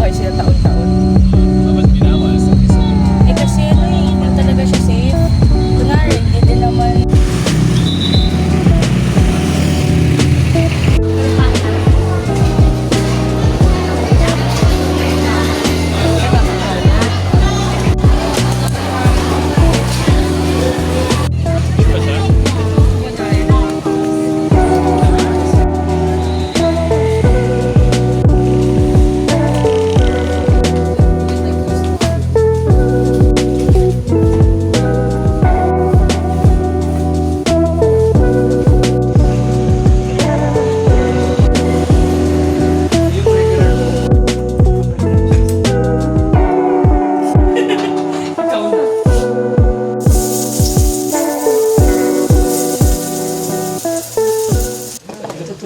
mabuhay sila taon-taon. Dapat binawas. Eh kasi ano eh, hindi talaga siya safe. Kunwari, hindi din naman. Pa siya? Ikaw na.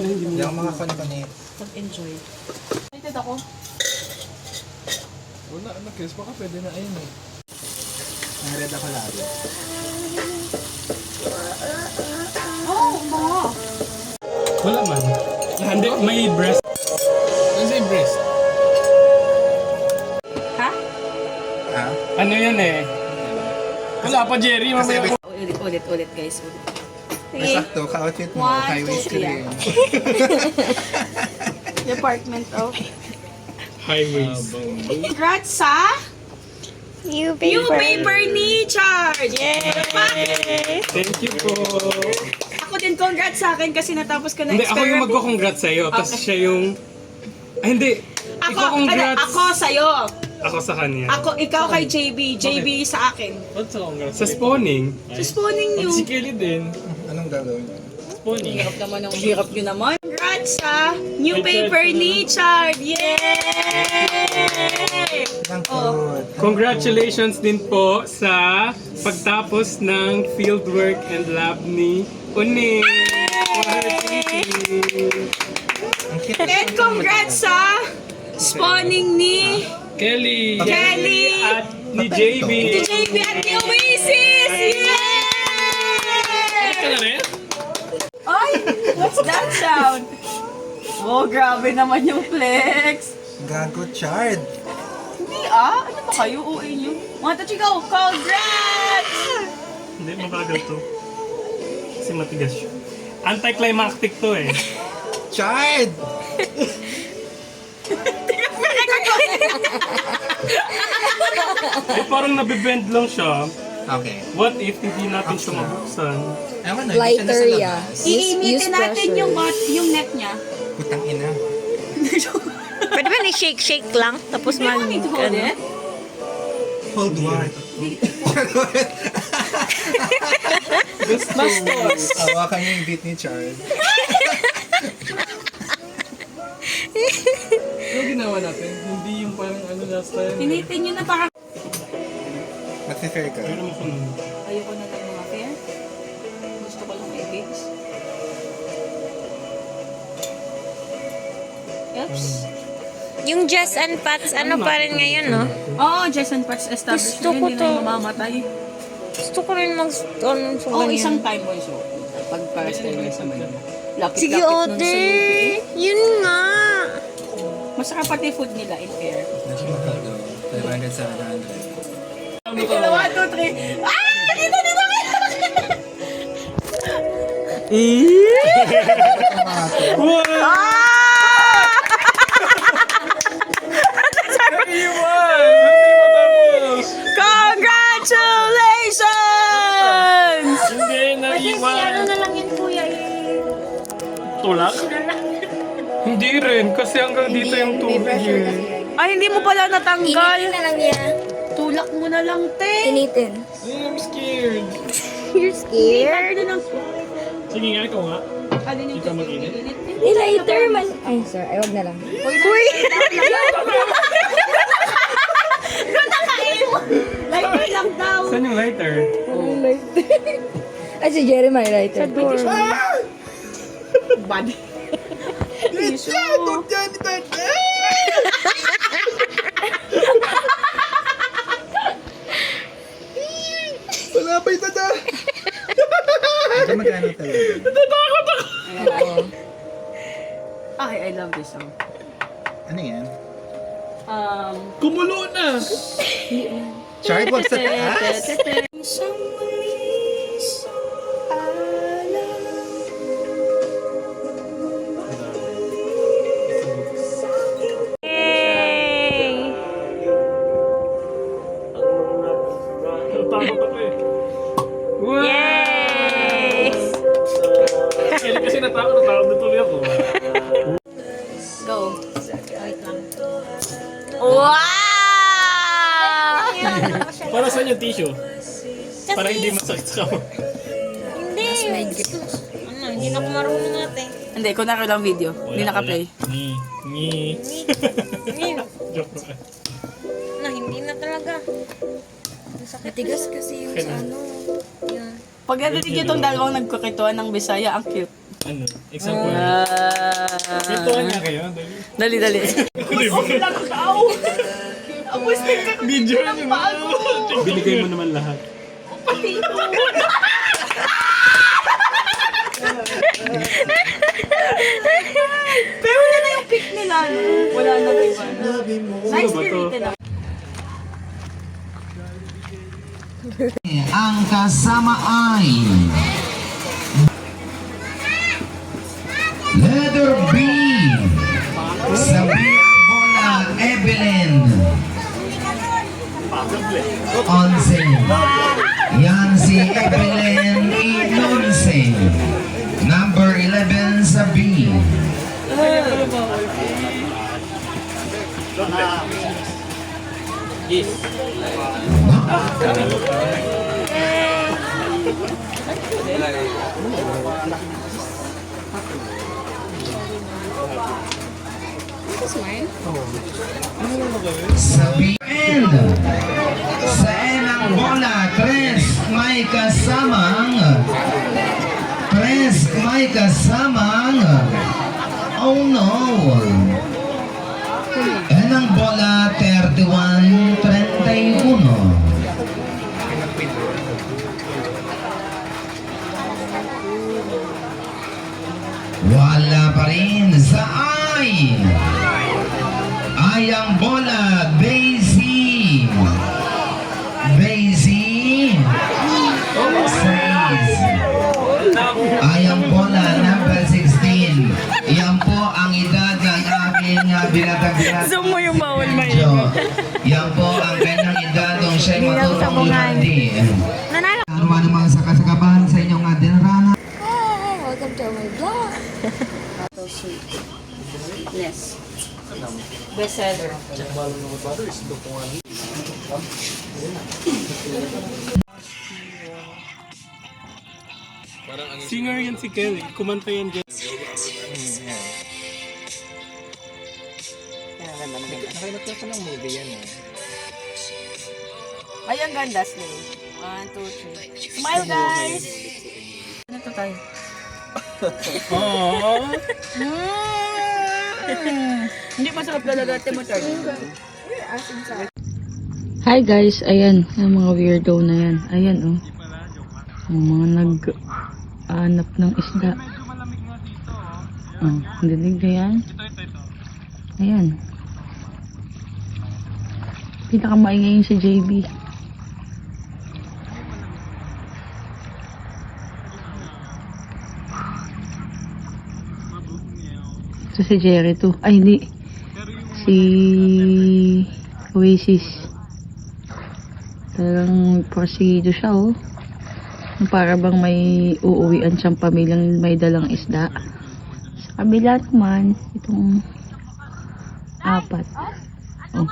Hindi ako makakoneconnect. Mag-enjoy. Excited ako. Wala, anak, Chris, baka pwede na ayun eh. Nang-red ako lagi. Oh, mga. Wala man. Hindi, may breast. Ano sa breast? Ha? Ha? Ano yan eh? Wala pa, Jerry. Mamaya ko. Ulit, guys. Ulit. May sakto, ka-outfit mo. 1, Highway 2, 3. screen. Department of... Highways. Congrats sa... New New paper. paper ni Charge! Yay! Thank you po. Ako din, congrats sa akin kasi natapos ko na Hindi, ako yung magko-congrats sa'yo. Tapos Okay. siya yung... Ay, hindi. Ikaw congrats. Ako sa'yo. Ako sa kanya. Ikaw kay JB. JB sa akin. What's sa congrats? Sa spawning. Sa spawning niyo. Si Kelly din. Anong gagawin mo? Spawning. Ang hirap nyo naman. Congrats sa new paper ni Chard! Yay! Langkod. Congratulations din po sa pagtapos ng fieldwork and lab ni Uni. Ang cute. And congrats sa spawning ni Kelly. Kelly. At ni JB. ni JB at ni Oasis! Yay! Ka na rin? Ay! What's that sound? Oh, grabe naman yung flex. Gago chard. Hindi ah. Ano ba kayo? Uwi nyo. Mga tachigaw, congrats! Hindi, mabagal to. Kasi matigas siya. Anticlimactic to eh. Chard! Eh, parang nabibend lang siya. Okay. What if hindi natin siya mabuksan? Ewan na, Lighter, hindi siya yeah. nasa labas. Iinitin natin pressure. yung neck niya. Putang ina. Pwede ba ni-shake-shake lang? Tapos Do you want me to hold it? Hold what? Bastos. Hawakan niyo yung beat ni Chard. Ano ginawa natin? Hindi yung parang ano last time. Initin nyo na para... Mag-fair ka. Pero mo kung Ayoko na ng mga fair. Gusto ko lang may gigs. Oops. Yung Jess and Pats, ano pa rin ngayon, no? Oo, Jason Parks established Gusto na ko hindi to. na mamamatay. Gusto ko rin mag-ano sa Oo, ganyan. isang time mo so pag para sa inyo sa Manila. Sige, Lapit-lapit nun sa UP. ate. Yun nga. Masarap pati food nila in fair. Nagsimakago. 500 sa 100. Dalawa, 2, 3. Ah! Dito, dito! Congratulations! hindi, naiwan. Ano na lang yun, kuya, Tulak? Hindi rin, kasi hanggang dito yung tubig eh. Ay, hindi mo pala natanggal. Initin na lang niya. Tulak mo na lang, te. Initin. I'm scared. You're scared? Ano nang... Sige nga, ikaw nga. Alin yung Ikaw mag-init? Ni lighter man. Ay, sir, ay, wag na lang. Uy! Lighter lang daw. Saan yung lighter? Ay, si Jerry may lighter. Bad. Tissue. Wala pa yung tada! Ito magkano talaga? Ay, I love this song. Ano yan? Kumulo na! Chart, what's that? Ah? Yay! Takot ako eh. Yay! Kailan kasi natakot na tuloy ako. Go. Wow! Para saan yung tissue? Para hindi masakit sa kamay. Hindi. Hindi na ako marunong natin. Hindi, kunwari lang video. Hindi naka-play. Ni. Joke lang. Hindi na talaga. Matigas kasi yung sa ano. Yan. Pag narinig niyo itong dalawang nagkukituan ng Bisaya, ang cute. Ano? Example. Kwentuhan nga kayo. Dali. Dali. Video nyo na. Binigay mo naman lahat. Pero wala na yung pic nila. No? Wala na iba. Nice spirited ako. Ang kasama ay letter B, Sabrina Bola Evelyn 11. Yan si Evelyn 11. Number 11 sa B. Sa BN, sa N ang bola, tres may kasamang, oh no. N ang bola, 31-31. Wala pa rin sa I. Ay ang bola, Daisy. 6. Ay ang bola, number 16. Yan po ang edad ng aking binatag-binatag. Zoom mo yung bawal may. Yan po ang kanyang edad nung siya'y matulong ilandi. Ano man ang mga sakasakabahan sa inyong dinaranan. Hi! Welcome to my vlog! Yes. Bestseller. Singer yan si Kelly. Kumanta yan dyan. Nakailat ka ng movie yan. Ay, ang ganda, Slay. 1, 2, 3. Smile, guys! Ano to tayo? Hindi masarap talaga ate mo, Charlie. Hi guys, ayan, yung mga weirdo na yan. Ayan oh. Yung mga nag-aanap ng isda. Oh, dinig na yan. Ayan. Pinakamaingay yung si JB. Ito si Jerry to. Ay, hindi. Si Oasis. Talagang porsigido siya, oh. Para bang may uuwian siyang pamilyang may dalang isda. Sa kabila naman, itong 4. Oh.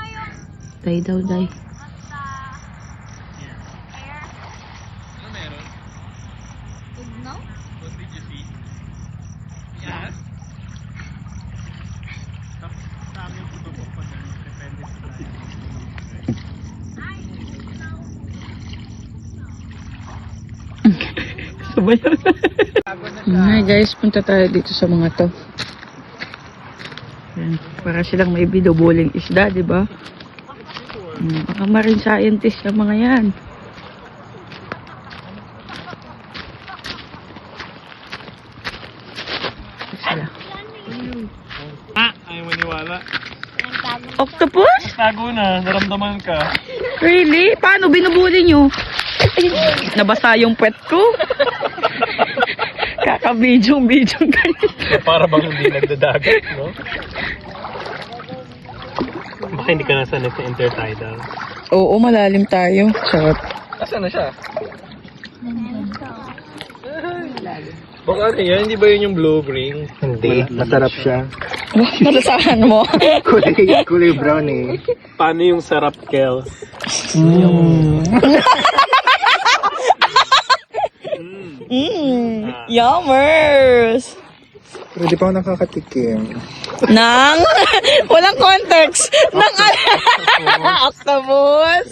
Day daw, day. Hi guys, punta tayo dito sa mga to. Ayan, para silang may binubuling isda, di ba? Baka marine scientist yung mga yan. Sila. Ayaw maniwala. Octopus? Tago na, naramdaman ka. Really? Paano? Binubuli nyo? Nabasa yung pet ko. Kaka-bidyong kayo. Para bang hindi nagdadagat, no? Baka hindi ka nasanay sa intertidal. Oo, malalim tayo. Charot. Asan na siya? Baka ano yan? Hindi ba yun yung blue ring? Hindi, masarap siya. Nalasahan mo. Kulay brown eh. Paano yung sarap, Kel? Yummers! Pero di pa ako nakakatikim. Nang? Walang context. Nang octopus?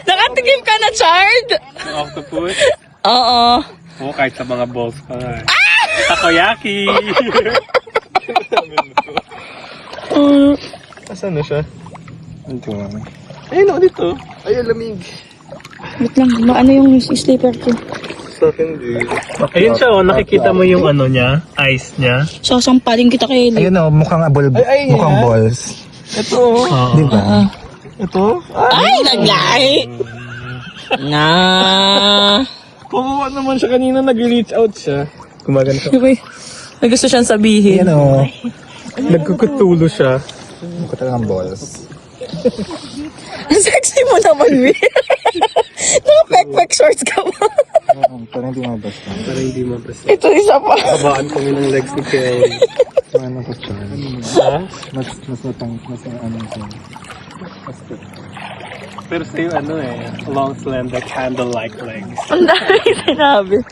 Nakatikim ka na, Chard? Yung octopus? Oo. Oo, kahit sa mga balls pa nga. Takoyaki! Asan na siya? Ito. Ayun ako dito. Ayun, lamig. Wait lang, ano yung sleeper ko? Sa akin din. Ayun siya, oh, nakikita mo yung ano niya, eyes niya. Sasampaling kita kay Eli. Ayun o, mukhang mukhang balls. Ito. Di ba? Ito. Ay, naglay! Na. Kawawa naman siya kanina, nag-reach out siya. Gumagano siya. Okay. May gusto siyang sabihin. Ayun o. Nagkukutulo siya. Mukha talagang balls. Ang sexy mo naman, Will. Naka-pek-pek shorts ka ba? Parang hindi mabasta. Para hindi mabasa. Ito isa pa. Kabaan kami ng legs ni Kelly. Ano ko siya? Ha? Mas ano siya. Pero sa'yo ano eh, long slender candle-like legs. Ang dami sinabi.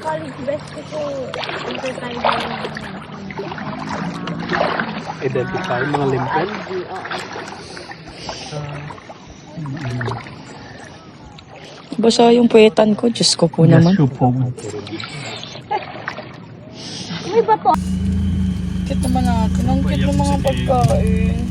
College best ko intertidal. Identify mga limpet. Basa yung puwetan ko. Diyos ko po naman. Kit naman natin. Ang cute ng mga pagkain.